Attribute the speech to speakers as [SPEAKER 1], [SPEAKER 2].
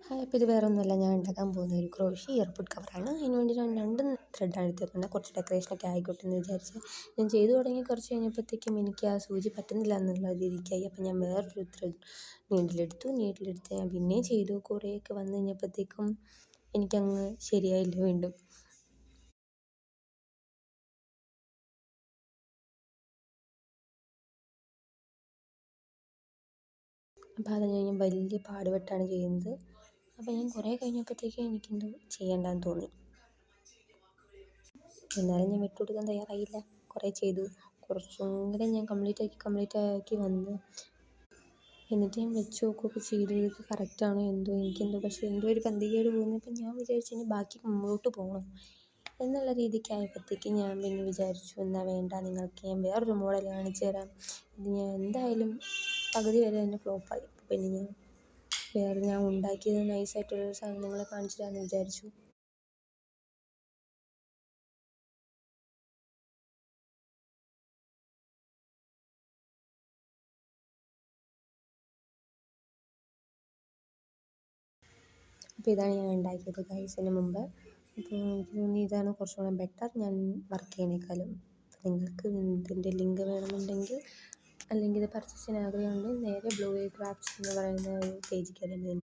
[SPEAKER 1] Hi, അപ്പോൾ ഇത് വേറെ ഒന്നുമല്ല, ഞാൻ ഉണ്ടാക്കാൻ പോകുന്ന ഒരു ക്രോഷി ഇയർബഡ് കവറാണ്. അതിന് വേണ്ടി ഞാൻ രണ്ട് ത്രെഡാണ് എടുത്തിരുന്നത്. കുറച്ച് ഡെക്കറേഷനൊക്കെ ആയിക്കോട്ടെ എന്ന് വിചാരിച്ച് ഞാൻ ചെയ്തു തുടങ്ങി. കുറച്ച് കഴിഞ്ഞപ്പോഴത്തേക്കും എനിക്ക് ആ സൂചി പറ്റുന്നില്ല എന്നുള്ള രീതിക്കായി. അപ്പോൾ ഞാൻ വേറൊരു നീഡിലെടുത്ത് ഞാൻ പിന്നെയും ചെയ്തു. കുറേയൊക്കെ വന്നു കഴിഞ്ഞപ്പോഴത്തേക്കും എനിക്കങ്ങ് ശരിയായില്ല വീണ്ടും. അപ്പോൾ അത് ഞാൻ വലിയ പാടുപെട്ടാണ് ചെയ്യുന്നത്. അപ്പോൾ ഞാൻ കുറേ കഴിഞ്ഞപ്പോഴത്തേക്കും എനിക്കെന്തോ ചെയ്യേണ്ടെന്ന് തോന്നി. എന്നാലും ഞാൻ വിട്ടുകൊടുക്കാൻ തയ്യാറായില്ല. കുറേ ചെയ്തു, കുറച്ചും കൂടെ ഞാൻ കംപ്ലീറ്റ് ആക്കി വന്നു. എന്നിട്ട് ഞാൻ വെച്ച് നോക്കുകയൊക്കെ ചെയ്തു. ഇതൊക്കെ കറക്റ്റാണോ എന്തോ, എനിക്കെന്തോ പക്ഷേ എന്തോ ഒരു പന്തികേട് തോന്നിയപ്പോൾ ഞാൻ വിചാരിച്ചു ഇനി ബാക്കി മുമ്പോട്ട് പോകണം എന്നുള്ള രീതിക്കായപ്പോഴത്തേക്ക് ഞാൻ പിന്നെ വിചാരിച്ചു, എന്നാൽ വേണ്ട, നിങ്ങൾക്ക് ഞാൻ വേറൊരു മോഡൽ കാണിച്ചു തരാം. ഇത് ഞാൻ എന്തായാലും പകുതി വരെ തന്നെ ഫ്ലോപ്പായി. പിന്നെ ഞാൻ ഉണ്ടാക്കിയത് നൈസായിട്ടുള്ളൊരു സാധനം നിങ്ങളെ കാണിച്ചു തരാമെന്ന് വിചാരിച്ചു. അപ്പോൾ ഇതാണ് ഞാൻ ഉണ്ടാക്കിയത് ഗൈസിന് മുമ്പ്. അപ്പോൾ എനിക്ക് തോന്നി ഇതാണ് കുറച്ചുകൂടെ ബെറ്റർ ഞാൻ വർക്ക് ചെയ്യുന്നതിനേക്കാളും. അപ്പോൾ നിങ്ങൾക്ക് ഇതിൻ്റെ ലിങ്ക് വേണമെന്നുണ്ടെങ്കിൽ, അല്ലെങ്കിൽ ഇത് പർച്ചേസ് ചെയ്യാൻ ആഗ്രഹമുണ്ടെങ്കിൽ നേരെ ബ്ലൂ വേ ക്രാഫ്റ്റ്സ് എന്ന് പറയുന്ന ഒരു പേജിൽ കയറി